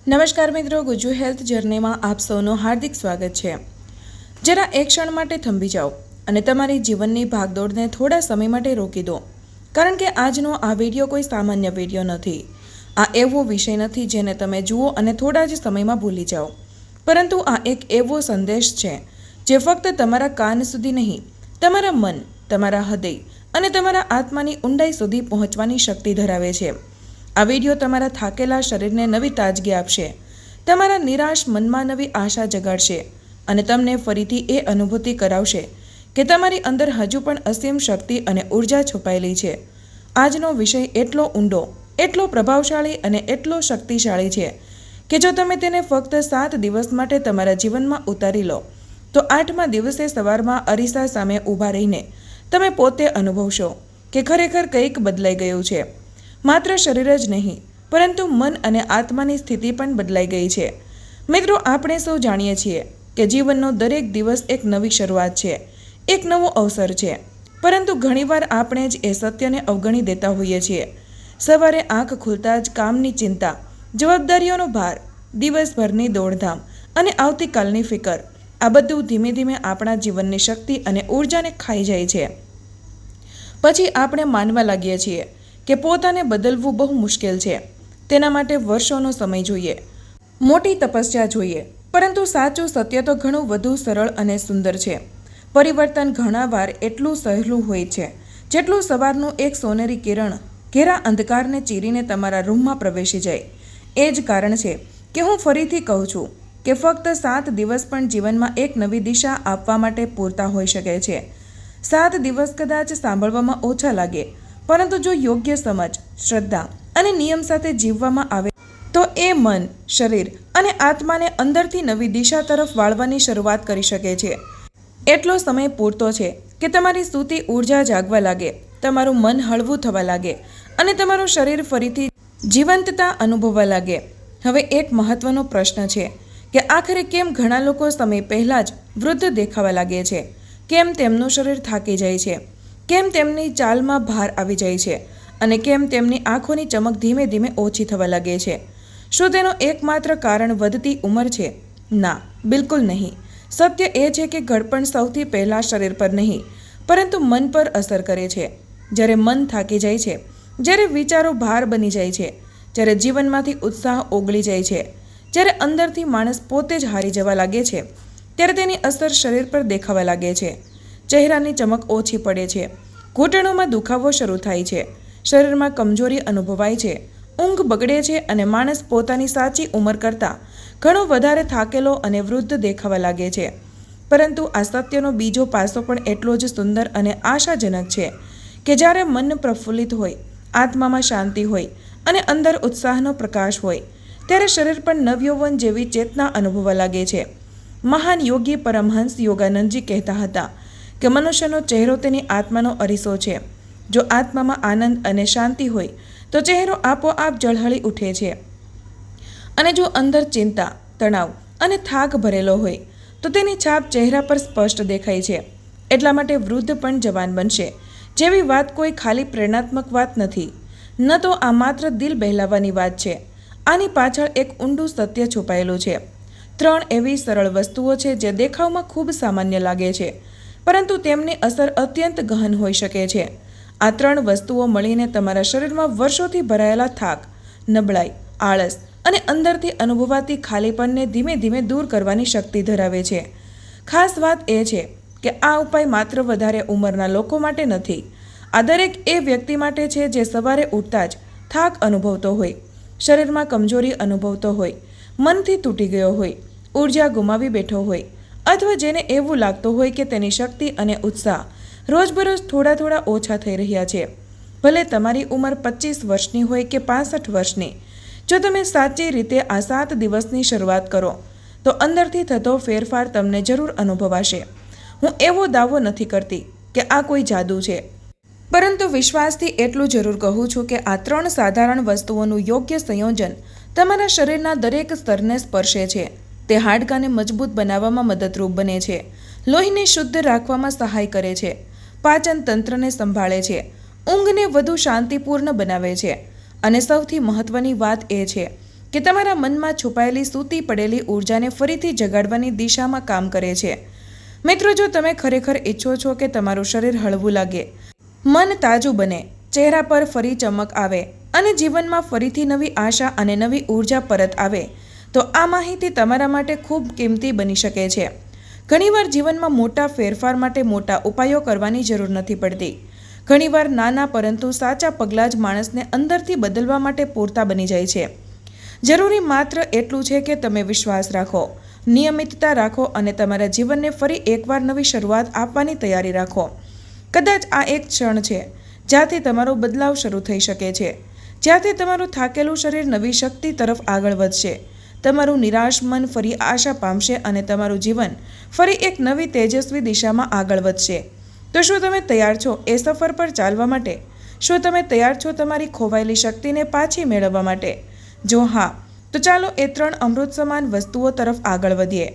નમસ્કાર મિત્રો, ગુજુ હેલ્થ જર્નીમાં આપ સૌનું હાર્દિક સ્વાગત છે। જરા એક ક્ષણ માટે થંભી જાઓ અને તમારી જીવનની ભાગદોડને થોડા સમય માટે રોકી દો, કારણ કે આજનો આ વિડીયો કોઈ સામાન્ય વિડીયો નથી। આ એવો વિષય નથી જેને તમે જુઓ અને થોડા જ સમયમાં ભૂલી જાઓ, પરંતુ આ એક એવો સંદેશ છે જે ફક્ત તમારા કાન સુધી નહીં, તમારા મન, તમારા હૃદય અને તમારા આત્માની ઊંડાઈ સુધી પહોંચવાની શક્તિ ધરાવે છે। આ વિડીયો તમારા થાકેલા શરીરને નવી તાજગી આપશે, તમારા નિરાશ મનમાં નવી આશા જગાડશે અને તમને ફરીથી એ અનુભૂતિ કરાવશે કે તમારી અંદર હજુ પણ અસીમ શક્તિ અને ઉર્જા છુપાયેલી છે। આજનો વિષય એટલો ઊંડો, એટલો પ્રભાવશાળી અને એટલો શક્તિશાળી છે કે જો તમે તેને ફક્ત 7 દિવસ માટે તમારા જીવનમાં ઉતારી લો તો 8મા દિવસે સવારમાં અરીસા સામે ઊભા રહીને તમે પોતે અનુભવશો કે ખરેખર કંઈક બદલાઈ ગયું છે। માત્ર શરીર જ નહીં, પરંતુ મન અને આત્માની સ્થિતિ પણ બદલાઈ ગઈ છે। મિત્રો, આપણે સૌ જાણીએ છીએ કે જીવનનો દરેક દિવસ એક નવી શરૂઆત છે, એક નવો અવસર છે, પરંતુ ઘણીવાર આપણે જ એ સત્યને અવગણી દેતા હોઈએ છીએ। સવારે આંખ ખુલતા જ કામની ચિંતા, જવાબદારીઓનો ભાર, દિવસભરની દોડધામ અને આવતીકાલની ફિકર, આ બધું ધીમે ધીમે આપણા જીવનની શક્તિ અને ઉર્જાને ખાઈ જાય છે। પછી આપણે માનવા લાગીએ છીએ કે પોતાને બદલવું બહુ મુશ્કેલ છે, તેના માટે વર્ષોનો સમય જોઈએ, મોટી તપસ્યા જોઈએ, પરંતુ સાચું સત્ય તો ઘણું વધુ સરળ અને સુંદર છે। પરિવર્તન ઘણાવાર એટલું સહેલું હોય છે જેટલું સવારનું એક સોનેરી કિરણ ઘેરા અંધકારને ચીરીને તમારા રૂમમાં પ્રવેશી જાય। એ જ કારણ છે કે હું ફરીથી કહું છું કે ફક્ત 7 દિવસ પણ જીવનમાં એક નવી દિશા આપવા માટે પૂરતા હોઈ શકે છે। 7 દિવસ કદાચ સાંભળવામાં ઓછા લાગે, પરંતુ જો યોગ્ય સમજ, શ્રદ્ધા અને નિયમ સાથે જીવવામાં આવે તો એ મન, શરીર અને આત્માને અંદરથી નવી દિશા તરફ વાળવાની શરૂઆત કરી શકે છે। એટલો સમય પૂરતો છે કે તમારી સૂતી ઉર્જા જાગવા લાગે, તમારું મન હળવું થવા લાગે અને તમારું શરીર ફરીથી જીવંતતા અનુભવવા લાગે। હવે એક મહત્વનો પ્રશ્ન છે કે આખરે કેમ ઘણા લોકો સમય પહેલાં જ વૃદ્ધ દેખાવા લાગે છે? કેમ તેમનું શરીર થાકી જાય છે? કેમ તેમની ચાલમાં ભાર આવી જાય છે? અને કેમ તેમની આંખોની ચમક ધીમે ધીમે ઓછી થવા લાગે છે? શું તેનો એકમાત્ર કારણ વધતી ઉંમર છે? ના, બિલકુલ નહીં। સત્ય એ છે કે ઘડપણ સૌથી પહેલાં શરીર પર નહીં, પરંતુ મન પર અસર કરે છે। જ્યારે મન થાકી જાય છે, જ્યારે વિચારો ભાર બની જાય છે, જ્યારે જીવનમાંથી ઉત્સાહ ઓગળી જાય છે, જ્યારે અંદરથી માણસ પોતે જ હારી જવા લાગે છે, ત્યારે તેની અસર શરીર પર દેખાવા લાગે છે। ચહેરાની ચમક ઓછી પડે છે, ઘૂંટણોમાં દુખાવો શરૂ થાય છે, શરીરમાં કમજોરી અનુભવાય છે, ઊંઘ બગડે છે અને માણસ પોતાની સાચી ઉંમર કરતાં ઘણો વધારે થાકેલો અને વૃદ્ધ દેખાવા લાગે છે। પરંતુ આ સત્યનો બીજો પાસો પણ એટલો જ સુંદર અને આશાજનક છે કે જ્યારે મન પ્રફુલ્લિત હોય, આત્મામાં શાંતિ હોય અને અંદર ઉત્સાહનો પ્રકાશ હોય, ત્યારે શરીર પણ નવયૌવન જેવી ચેતના અનુભવવા લાગે છે। મહાન યોગી પરમહંસ યોગાનંદજી કહેતા હતા કે મનુષ્યનો ચહેરો તેની આત્માનો અરીસો છે। જો આત્મામાં આનંદ અને શાંતિ હોય તો ચહેરો આપોઆપ ઝળહળી ઉઠે છે, અને જો અંદર ચિંતા, તણાવ અને થાક ભરેલો હોય તો તેની છાપ ચહેરા પર સ્પષ્ટ દેખાય છે। એટલા માટે વૃદ્ધ પણ જવાન બનશે જેવી વાત કોઈ ખાલી પ્રેરણાત્મક વાત નથી, ન તો આ માત્ર દિલ બહેલાવવાની વાત છે। આની પાછળ એક ઊંડું સત્ય છુપાયેલું છે। 3 એવી સરળ વસ્તુઓ છે જે દેખાવમાં ખૂબ સામાન્ય લાગે છે, પરંતુ તેમની અસર અત્યંત ગહન હોઈ શકે છે। આ 3 વસ્તુઓ મળીને તમારા શરીરમાં વર્ષોથી ભરાયેલા થાક, નબળાઈ, આળસ અને અંદરથી અનુભવાતી ખાલીપણને ધીમે ધીમે દૂર કરવાની શક્તિ ધરાવે છે। ખાસ વાત એ છે કે આ ઉપાય માત્ર વધારે ઉંમરના લોકો માટે નથી। આ દરેક એ વ્યક્તિ માટે છે જે સવારે ઉઠતા જ થાક અનુભવતો હોય, શરીરમાં કમજોરી અનુભવતો હોય, મનથી તૂટી ગયો હોય, ઉર્જા ગુમાવી બેઠો હોય, અથવા જેને એવું લાગતું હોય કે તેની શક્તિ અને ઉત્સાહ રોજબરોજ થોડા થોડા ઓછા થઈ રહ્યા છે। ભલે તમારી ઉંમર 25 વર્ષની હોય કે 65 વર્ષની, જો તમે સાચી રીતે આ 7 દિવસની શરૂઆત કરો તો અંદરથી થતો ફેરફાર તમને જરૂર અનુભવાશે। હું એવો દાવો નથી કરતી કે આ કોઈ જાદુ છે, પરંતુ વિશ્વાસથી એટલું જરૂર કહું છું કે આ 3 સાધારણ વસ્તુઓનું યોગ્ય સંયોજન તમારા શરીરના દરેક સ્તરને સ્પર્શે છે। તે હાડકાને મજબૂત બનાવવામાં મદદરૂપ બને છે, લોહીને શુદ્ધ રાખવામાં સહાય કરે છે, પાચન તંત્રને સંભાળે છે, ઊંઘને વધુ શાંતિપૂર્ણ બનાવે છે અને સૌથી મહત્વની વાત એ છે કે તમારા મનમાં છુપાયેલી સૂતી પડેલી ઉર્જાને ફરીથી જગાડવાની દિશામાં કામ કરે છે. મિત્રો, જો તમે ખરેખર ઈચ્છો છો કે તમારું શરીર હળવું લાગે, મન તાજું બને, ચહેરા પર ફરી ચમક આવે અને જીવનમાં ફરીથી નવી આશા અને નવી ઉર્જા પરત આવે, તો આ માહિતી તમારા માટે ખૂબ કિંમતી બની શકે છે. ઘણીવાર જીવનમાં મોટા ફેરફાર માટે મોટા ઉપાયો કરવાની જરૂર નથી પડતી. ઘણીવાર નાના પરંતુ સાચા પગલાં જ માણસને અંદરથી બદલવા માટે પૂરતા બની જાય છે. જરૂરી માત્ર એટલું છે કે તમે વિશ્વાસ રાખો, નિયમિતતા રાખો અને તમારા જીવનને ફરી એકવાર નવી શરૂઆત આપવાની તૈયારી રાખો. કદાચ આ એક ક્ષણ છે જ્યાંથી તમારો બદલાવ શરૂ થઈ શકે છે, જ્યાંથી તમારું થાકેલું શરીર નવી શક્તિ તરફ આગળ વધશે, તમારું નિરાશ મન ફરી આશા પામશે અને તમારું જીવન ફરી એક નવી તેજસ્વી દિશામાં આગળ વધશે. તો શું તમે તૈયાર છો એ સફર પર ચાલવા માટે? શું તમે તૈયાર છો તમારી ખોવાયેલી શક્તિને પાછી મેળવવા માટે? જો હા, તો ચાલો એ 3 અમૃત સમાન વસ્તુઓ તરફ આગળ વધીએ.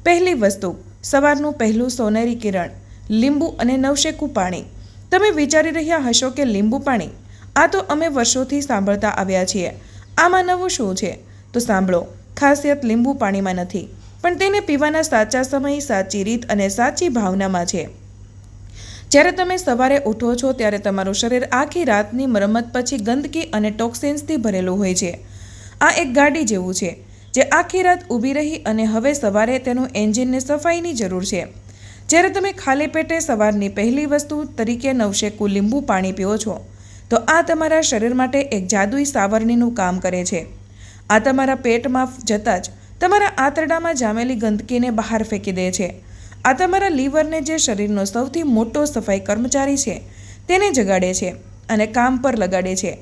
પહેલી વસ્તુ, સવારનું પહેલું સોનેરી કિરણ, લીંબુ અને નવશેકું પાણી. તમે વિચારી રહ્યા હશો કે લીંબુ પાણી, આ તો અમે વર્ષોથી સાંભળતા આવ્યા છીએ, આમાં નવું શું છે? તો સાંભળો, ખાસિયત લીંબુ પાણીમાં નથી, પણ તેને પીવાના સાચા સમય, સાચી રીત અને સાચી ભાવનામાં છે. જ્યારે તમે સવારે ઉઠો છો ત્યારે તમારું શરીર આખી રાતની મરમ્મત પછી ગંદકી અને ટોક્સિન્સથી ભરેલું હોય છે. આ એક ગાડી જેવું છે જે આખી રાત ઊભી રહી અને હવે સવારે તેનું એન્જિનને સફાઈની જરૂર છે. જ્યારે તમે ખાલી પેટે સવારની પહેલી વસ્તુ તરીકે નવશેકું લીંબુ પાણી પીઓ છો, તો આ તમારા શરીર માટે એક જાદુઈ સાવરણીનું કામ કરે છે. આ તમારા પેટમાં જતાં જ તમારા આંતરડામાં જામેલી ગંદકીને બહાર ફેંકી દે છે. આ તમારા લીવરને, જે શરીરનો સૌથી મોટો સફાઈ કર્મચારી છે, તેને જગાડે છે અને કામ પર લગાડે છે.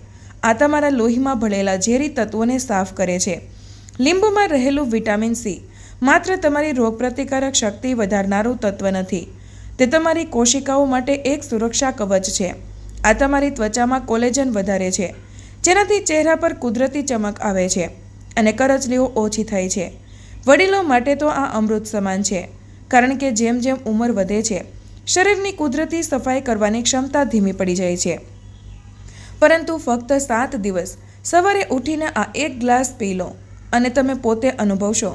આ તમારા લોહીમાં ભળેલા ઝેરી તત્વોને સાફ કરે છે. લીંબુમાં રહેલું વિટામિન સી માત્ર તમારી રોગપ્રતિકારક શક્તિ વધારનારું તત્વ નથી, તે તમારી કોશિકાઓ માટે એક સુરક્ષા કવચ છે. આ તમારી ત્વચામાં કોલેજન વધારે છે, જેનાથી ચહેરા પર કુદરતી ચમક આવે છે અને કરચલીઓ ઓછી થાય છે. વડીલો માટે તો આ અમૃત સમાન છે, કારણ કે જેમ જેમ ઉંમર વધે છે, શરીરની કુદરતી સફાઈ કરવાની ક્ષમતા ધીમી પડી જાય છે. પરંતુ ફક્ત 7 દિવસ સવારે ઉઠીને આ 1 ગ્લાસ પી લો અને તમે પોતે અનુભવશો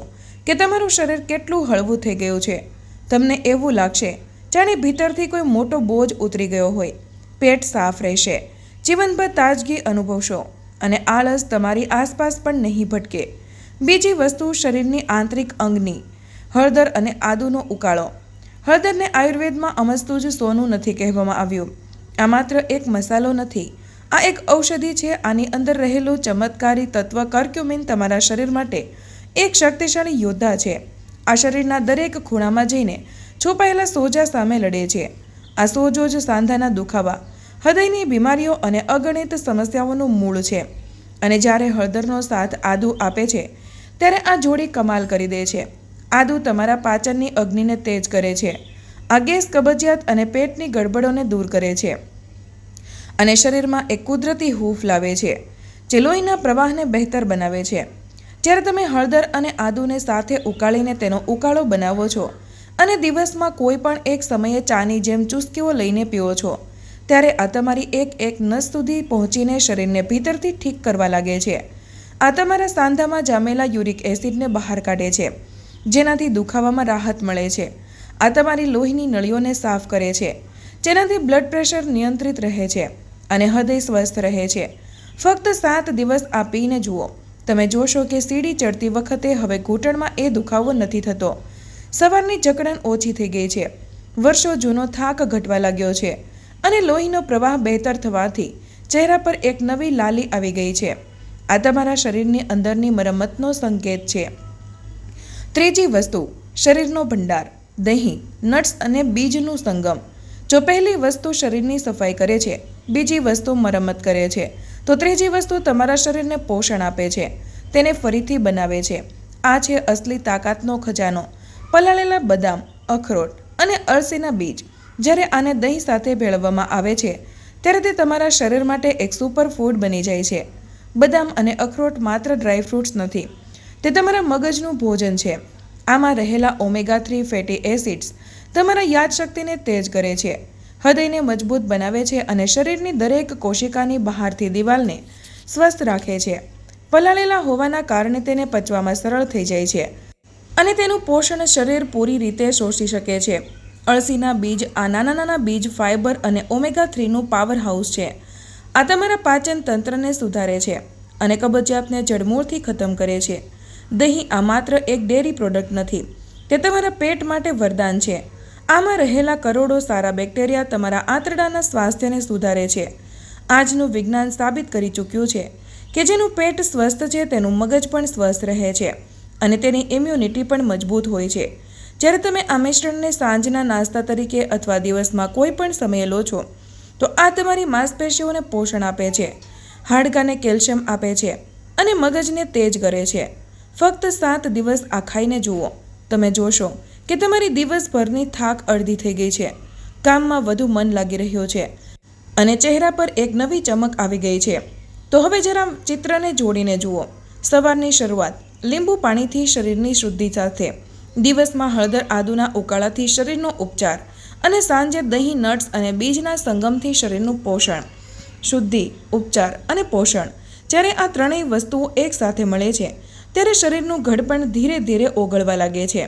કે તમારું શરીર કેટલું હળવું થઈ ગયું છે. તમને એવું લાગશે જાણે ભીતરથી કોઈ મોટો બોજ ઉતરી ગયો હોય. પેટ સાફ રહેશે, જીવનભર તાજગી અનુભવશો અને આળસ તમારી આસપાસ પણ નહીં ભટકે. બીજી વસ્તુ, શરીરની આંતરિક અંગની હળદર અને આદુનો ઉકાળો. હળદરને આયુર્વેદમાં અમસ્તું જ સોનું નથી કહેવામાં આવ્યું. આ માત્ર એક મસાલો નથી, આ એક ઔષધિ છે. આની અંદર રહેલું ચમત્કારી તત્વ કર્ક્યુમિન તમારા શરીર માટે એક શક્તિશાળી યોદ્ધા છે. આ શરીરના દરેક ખૂણામાં જઈને છુપાયેલા સોજા સામે લડે છે. આ સોજો જ સાંધાના દુખાવા, હૃદયની બીમારીઓ અને અગણિત સમસ્યાઓનું મૂળ છે. અને જ્યારે હળદરનો સાથ આદુ આપે છે, ત્યારે આ જોડી કમાલ કરી દે છે. આદુ તમારા પાચનની અગ્નિને તેજ કરે છે. આ ગેસ, કબજિયાત અને પેટની ગડબડોને દૂર કરે છે અને શરીરમાં એક કુદરતી હૂંફ લાવે છે, જે લોહીના પ્રવાહને બહેતર બનાવે છે. જ્યારે તમે હળદર અને આદુને સાથે ઉકાળીને તેનો ઉકાળો બનાવો છો અને દિવસમાં કોઈ પણ એક સમયે ચાની જેમ ચુસ્કીઓ લઈને પીઓ છો, ત્યારે આ તમારી એક નસ સુધી પહોંચીને શરીરને ભીતરથી ઠીક કરવા લાગે છે. આ તમારા સાંધામાં જામેલા યુરિક એસિડને બહાર કાઢે છે, જેનાથી દુખાવામાં રાહત મળે છે. આ તમારી લોહીની નળીઓને સાફ કરે છે, જેનાથી બ્લડ પ્રેશર નિયંત્રિત રહે છે અને હૃદય સ્વસ્થ રહે છે. ફક્ત 7 દિવસ આ પીને જુઓ, તમે જોશો કે સીડી ચડતી વખતે હવે ઘૂંટણમાં એ દુખાવો નથી થતો. સવારની જકડન ઓછી થઈ ગઈ છે, વર્ષો જૂનો થાક ઘટવા લાગ્યો છે અને લોહીનો પ્રવાહ બહેતર થવાથી ચહેરા પર એક નવી લાલી આવી ગઈ છે. આ તમારા શરીરની અંદરની મરમ્મતનો સંકેત છે. ત્રીજી વસ્તુ, શરીરનો ભંડાર, દહીં, નટ્સ અને બીજનું સંગમ. જો પહેલી વસ્તુ શરીરની સફાઈ કરે છે, બીજી વસ્તુ મરમ્મત કરે છે, તો ત્રીજી વસ્તુ તમારા શરીરને પોષણ આપે છે, તેને ફરીથી બનાવે છે. આ છે અસલી તાકાતનો ખજાનો. પલાળેલા બદામ, અખરોટ અને અળસીના બીજ. જ્યારે આને દહીં સાથે ભેળવવામાં આવે છે, ત્યારે તે તમારા શરીર માટે એક સુપર ફૂડ બની જાય છે. બદામ અને અખરોટ માત્ર ડ્રાયફ્રૂટ્સ નથી, તે તમારા મગજનું ભોજન છે. આમાં રહેલા ઓમેગા-3 ફેટી એસિડ્સ તમારા યાદશક્તિને તેજ કરે છે, હૃદયને મજબૂત બનાવે છે અને શરીરની દરેક કોશિકાની બહારથી દિવાલને સ્વસ્થ રાખે છે. પલાળેલા હોવાના કારણે તેને પચવામાં સરળ થઈ જાય છે અને તેનું પોષણ શરીર પૂરી રીતે શોષી શકે છે. અળસીના બીજ આ નાના નાના બીજ ફાઇબર અને ઓમેગા 3નું પાવર હાઉસ છે. આ તમારા પાચન તંત્રને સુધારે છે અને કબજિયાતને જડમૂળથી ખતમ કરે છે. દહીં આ માત્ર એક ડેરી પ્રોડક્ટ નથી, તે તમારા પેટ માટે વરદાન છે. આમાં રહેલા કરોડો સારા બેક્ટેરિયા તમારા આંતરડાના સ્વાસ્થ્યને સુધારે છે. આજનું વિજ્ઞાન સાબિત કરી ચૂક્યું છે કે જેનું પેટ સ્વસ્થ છે તેનું મગજ પણ સ્વસ્થ રહે છે અને તેની ઇમ્યુનિટી પણ મજબૂત હોય છે. જ્યારે તમે આ મિશ્રણને સાંજના નાસ્તા તરીકે અથવા દિવસમાં કોઈ પણ સમયે લો છો તો આ તમારી માંસપેશીઓને પોષણ આપે છે, હાડકાને કેલ્શિયમ આપે છે અને મગજને તેજ કરે છે. ફક્ત 7 દિવસ આ ખાઈને જુઓ, તમે જોશો કે તમારી દિવસભરની થાક અડધી થઈ ગઈ છે, કામમાં વધુ મન લાગી રહ્યું છે અને ચહેરા પર એક નવી ચમક આવી ગઈ છે. તો હવે જરા ચિત્રને જોડીને જુઓ. સવારની શરૂઆત લીંબુ પાણીથી શરીરની શુદ્ધિ સાથે, દિવસમાં હળદર આદુના ઉકાળાથી શરીરનો ઉપચાર અને સાંજે દહીં, નટ્સ અને બીજના સંગમથી શરીરનું પોષણ. શુદ્ધિ, ઉપચાર અને પોષણ. જ્યારે આ ત્રણેય વસ્તુઓ એકસાથે મળે છે ત્યારે શરીરનું ઘડપણ ધીરે ધીરે ઓગળવા લાગે છે.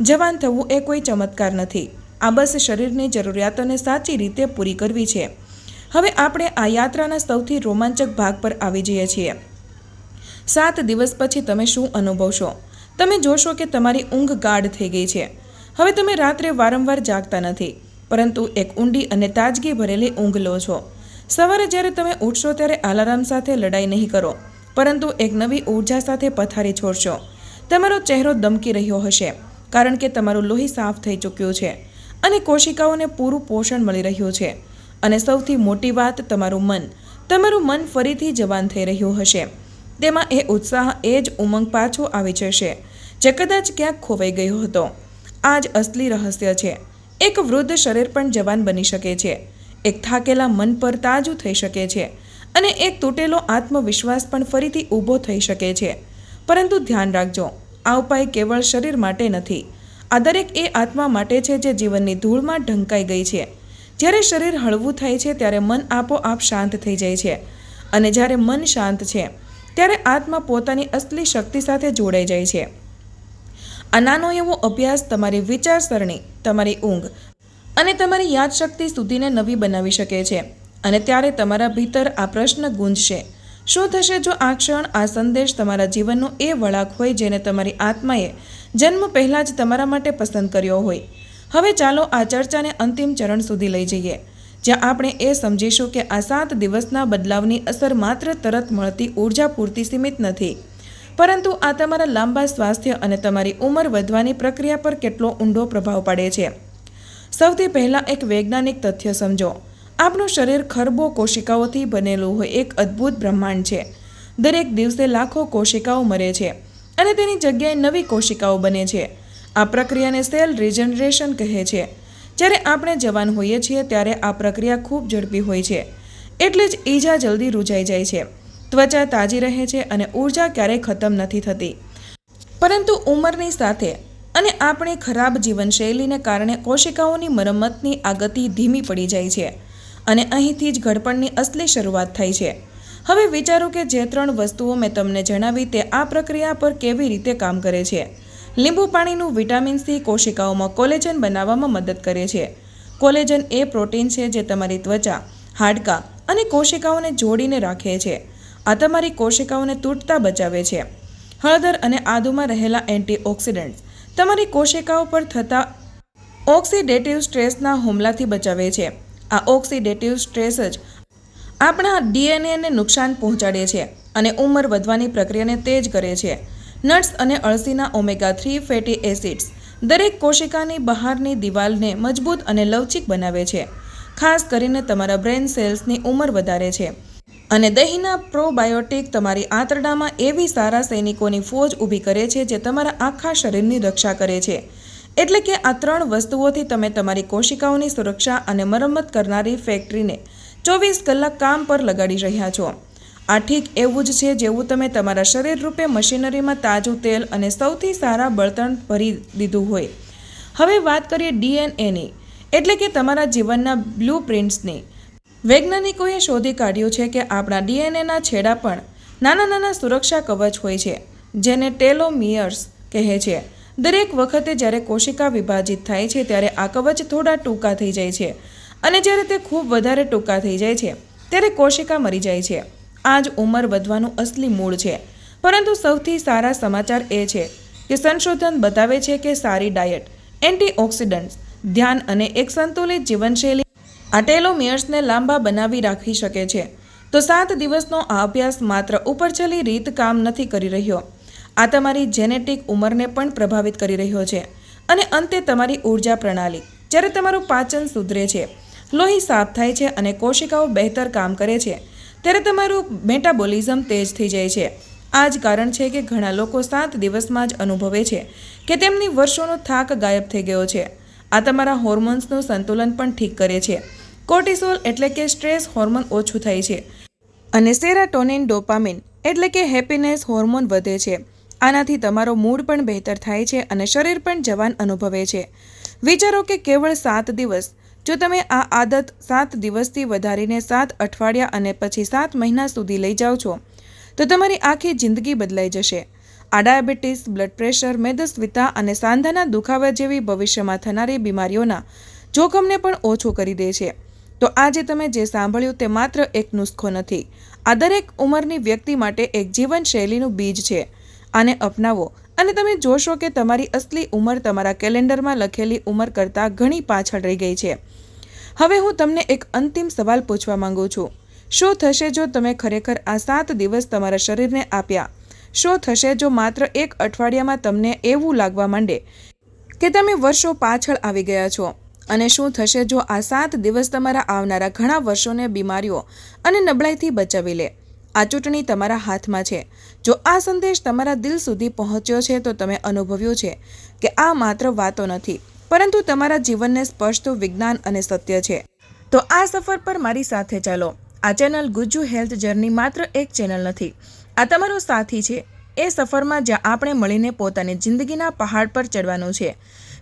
જવાન થવું એ કોઈ ચમત્કાર નથી, આ બસ શરીરની જરૂરિયાતોને સાચી રીતે પૂરી કરવી છે. હવે આપણે આ યાત્રાના સૌથી રોમાંચક ભાગ પર આવી જઈએ છીએ. 7 દિવસ પછી તમે શું અનુભવશો? તમે જોશો કે તમારી ઊંઘ ગાઢ થઈ ગઈ છે. હવે તમે રાત્રે વારંવાર જાગતા નથી, પરંતુ એક ઊંડી અને તાજગી ભરેલી ઊંઘ લો છો. સવારે જ્યારે તમે ઉઠશો ત્યારે અલાર્મ સાથે લડાઈ નહીં કરો, પરંતુ એક નવી ઊર્જા સાથે પથારી છોડશો. તમારો ચહેરો દમકી રહ્યો હશે કારણ કે તમારું લોહી સાફ થઈ ચૂક્યું છે અને કોશિકાઓને પૂરું પોષણ મળી રહ્યું છે. અને સૌથી મોટી વાત, તમારું મન ફરીથી જવાન થઈ રહ્યું હશે. તેમાં એ ઉત્સાહ, એ જ ઉમંગ પાછો આવી જશે જે કદાચ ક્યાંક ખોવાઈ ગયો હતો. આ જ અસલી રહસ્ય છે. એક વૃદ્ધ શરીર પણ જવાન બની શકે છે, એક થાકેલા મન પર તાજું થઈ શકે છે અને એક તૂટેલો આત્મવિશ્વાસ પણ ફરીથી ઊભો થઈ શકે છે. પરંતુ ધ્યાન રાખજો, આ ઉપાય કેવળ શરીર માટે નથી, આ દરેક એ આત્મા માટે છે જે જીવનની ધૂળમાં ઢંકાઈ ગઈ છે. જ્યારે શરીર હળવું થાય છે ત્યારે મન આપોઆપ શાંત થઈ જાય છે અને જ્યારે મન શાંત છે ત્યારે આત્મા પોતાની અસલી શક્તિ સાથે જોડાઈ જાય છે. આ નાનો એવો અભ્યાસ તમારી વિચારસરણી, તમારી ઊંઘ અને તમારી યાદશક્તિ સુધીને નવી બનાવી શકે છે. અને ત્યારે તમારા ભીતર આ પ્રશ્ન ગુંજશે, શું થશે જો આ ક્ષણ, આ સંદેશ તમારા જીવનનો એ વળાંક હોય જેને તમારી આત્માએ જન્મ પહેલાં જ તમારા માટે પસંદ કર્યો હોય? હવે ચાલો આ ચર્ચાને અંતિમ ચરણ સુધી લઈ જઈએ, જ્યાં આપણે એ સમજીશું કે આ 7 દિવસના બદલાવની અસર માત્ર તરત મળતી ઊર્જા પૂરતી સીમિત નથી, પરંતુ આ તમારા લાંબા સ્વાસ્થ્ય અને તમારી ઉંમર વધવાની પ્રક્રિયા પર કેટલો ઊંડો પ્રભાવ પાડે છે. સૌથી પહેલાં એક વૈજ્ઞાનિક તથ્ય સમજો. આપણું શરીર ખરબો કોશિકાઓથી બનેલું હોય એક અદ્ભુત બ્રહ્માંડ છે. દરેક દિવસે લાખો કોશિકાઓ મરે છે અને તેની જગ્યાએ નવી કોશિકાઓ બને છે. આ પ્રક્રિયાને સેલ રિજનરેશન કહે છે. જ્યારે આપણે જવાન હોઈએ છીએ ત્યારે આ પ્રક્રિયા ખૂબ ઝડપી હોય છે, એટલે જ ઈજા જલ્દી રૂજાઈ જાય છે, ત્વચા તાજી રહે છે અને ઊર્જા ક્યારેય ખતમ નથી થતી. પરંતુ ઉંમરની સાથે અને આપણી ખરાબ જીવનશૈલીને કારણે કોશિકાઓની મરમ્મતની આ ગતિ ધીમી પડી જાય છે અને અહીંથી જ ઘડપણની અસલી શરૂઆત થાય છે. હવે વિચારો કે જે 3 વસ્તુઓ મેં તમને જણાવી તે આ પ્રક્રિયા પર કેવી રીતે કામ કરે છે. લીંબુ પાણીનું વિટામિન સી કોશિકાઓમાં કોલેજન બનાવવામાં મદદ કરે છે. કોલેજન એ પ્રોટીન છે જે તમારી ત્વચા, હાડકાં અને કોશિકાઓને જોડીને રાખે છે. આ તમારી કોશિકાઓને તૂટતા બચાવે છે. હળદર અને આદુમાં રહેલા એન્ટીઓક્સિડન્ટ્સ તમારી કોશિકાઓ પર થતા ઓક્સિડેટિવ સ્ટ્રેસના હુમલાથી બચાવે છે. આ ઓક્સિડેટિવ સ્ટ્રેસ જ આપણા ડીએનએને નુકસાન પહોંચાડે છે અને ઉંમર વધવાની પ્રક્રિયાને તેજ કરે છે. નટ્સ અને અળસીના ઓમેગા 3 ફેટી એસિડ્સ દરેક કોશિકાની બહારની દિવાલને મજબૂત અને લવચીક બનાવે છે, ખાસ કરીને તમારા બ્રેન સેલ્સની ઉંમર વધારે છે. અને દહીંના પ્રોબાયોટિક તમારી આંતરડામાં એવી સારા સૈનિકોની ફોજ ઊભી કરે છે જે તમારા આખા શરીરની રક્ષા કરે છે. એટલે કે આ 3 વસ્તુઓથી તમે તમારી કોશિકાઓની સુરક્ષા અને મરમ્મત કરનારી ફેક્ટરીને 24 કલાક કામ પર લગાડી રહ્યા છો. આ ઠીક એવું જ છે જેવું તમે તમારા શરીર રૂપે મશીનરીમાં તાજું તેલ અને સૌથી સારા બળતણ ભરી દીધું હોય. હવે વાત કરીએ ડીએનએની, એટલે કે તમારા જીવનના બ્લુ પ્રિન્ટ્સની. વૈજ્ઞાનિકોએ શોધી કાઢ્યું છે કે આપણા ડીએનએના છેડા પણ નાના નાના સુરક્ષા કવચ હોય છે જેને ટેલોમિયર્સ કહે છે. દરેક વખતે જ્યારે કોશિકા વિભાજિત થાય છે ત્યારે આ કવચ થોડા ટૂંકા થઈ જાય છે અને જ્યારે તે ખૂબ વધારે ટૂંકા થઈ જાય છે ત્યારે કોશિકા મરી જાય છે. આ જ ઉંમર વધવાનું અસલી મૂળ છે. પરંતુ સૌથી સારા સમાચાર એ છે કે સંશોધન બતાવે છે કે સારી ડાયટ, એન્ટીઓક્સિડન્ટ્સ, ધ્યાન અને એક સંતુલિત જીવનશૈલી આ ટેલોમિયર્સને લાંબા બનાવી રાખી શકે છે. તો 7 દિવસનો આ અભ્યાસ માત્ર ઉપરછલ્લી રીત કામ નથી કરી રહ્યો. આ તમારી જેનેટિક ઉંમરને પણ પ્રભાવિત કરી રહ્યો છે. અને અંતે તમારી ઊર્જા પ્રણાલી. જ્યારે તમારું પાચન સુધરે છે, લોહી સાફ થાય છે અને કોશિકાઓ બહેતર કામ કરે છે ત્યારે તમારું મેટાબોલિઝમ તેજ થઈ જાય છે. આ જ કારણ છે કે ઘણા લોકો 7 દિવસમાં જ અનુભવે છે કે તેમની વર્ષોનો થાક ગાયબ થઈ ગયો છે. આ તમારા હોર્મોન્સનું સંતુલન પણ ઠીક કરે છે. કોર્ટિસોલ એટલે કે સ્ટ્રેસ હોર્મોન ઓછું થાય છે અને સેરાટોનિન ડોપામિન એટલે કે હેપીનેસ હોર્મોન વધે છે. આનાથી તમારો મૂડ પણ બહેતર થાય છે અને શરીર પણ જવાન અનુભવે છે. વિચારો કે કેવળ 7 દિવસ, જો તમે આ આદત 7 દિવસથી વધારીને 7 અઠવાડિયા અને પછી 7 મહિના સુધી લઈ જાઓ છો તો તમારી આખી જિંદગી બદલાઈ જશે. આ ડાયાબિટીસ, બ્લડ પ્રેશર, મેદસ્વીતા અને સાંધાના દુખાવા જેવી ભવિષ્યમાં થનારી બીમારીઓના જોખમને પણ ઓછું કરી દે છે. તો આજે તમે જે સાંભળ્યું તે માત્ર એક નુસ્ખો નથી. આ દરેક ઉંમરની વ્યક્તિ માટે એક જીવનશૈલીનું બીજ છે. આને અપનાવો અને તમે જોશો કે તમારી અસલી ઉંમર તમારા કેલેન્ડરમાં લખેલી ઉંમર કરતાં ઘણી પાછળ રહી ગઈ છે. હવે હું તમને એક અંતિમ સવાલ પૂછવા માંગુ છું. શું થશે જો તમે ખરેખર આ 7 દિવસ તમારા શરીરને આપ્યા? શું થશે જો માત્ર એક અઠવાડિયામાં તમને એવું લાગવા માંડે કે તમે વર્ષો પાછળ આવી ગયા છો? અને શું થશે જો આ 7 દિવસ તમારા આવનારા ઘણા વર્ષોને બીમારીઓ અને નબળાઈથી બચાવી લે? આ ચૂંટણી તમારા હાથમાં છે. જો આ સંદેશ તમારા દિલ સુધી પહોંચ્યો છે તો તમે અનુભવ્યું છે કે આ માત્ર વાતો નથી, પરંતુ તમારા જીવનને સ્પર્શતું વિજ્ઞાન અને સત્ય છે. તો આ સફર પર મારી સાથે ચાલો. આ ચેનલ ગુજ્જુ હેલ્થ જર્ની માત્ર એક ચેનલ નથી, આ તમારો સાથી છે એ સફરમાં જ્યાં આપણે મળીને પોતાની જિંદગીના પહાડ પર ચડવાનું છે,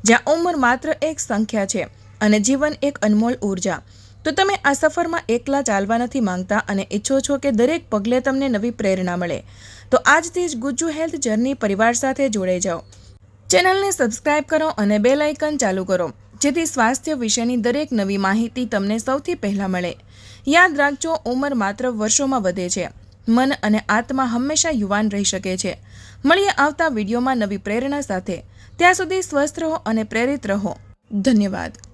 જ્યાં ઉંમર માત્ર એક સંખ્યા છે અને જીવન એક અનમોલ ઊર્જા. તો તમે આ સફરમાં એકલા ચાલવા નથી માંગતા અને ઈચ્છો છો કે દરેક પગલે તમને નવી પ્રેરણા મળે, તો આજથી જ ગુજ્જુ હેલ્થ જર્ની પરિવાર સાથે જોડાઈ જાઓ. ચેનલને સબસ્ક્રાઇબ કરો અને બેલ આઇકન ચાલુ કરો, જેથી સ્વાસ્થ્ય વિશેની દરેક નવી માહિતી તમને સૌથી પહેલાં મળે. યાદ રાખજો, ઉંમર માત્ર વર્ષોમાં વધે છે, મન અને આત્મા હંમેશા યુવાન રહી શકે છે. મળીએ આવતા વિડીયોમાં નવી પ્રેરણા સાથે. ત્યાં સુધી સ્વસ્થ રહો અને પ્રેરિત રહો. ધન્યવાદ.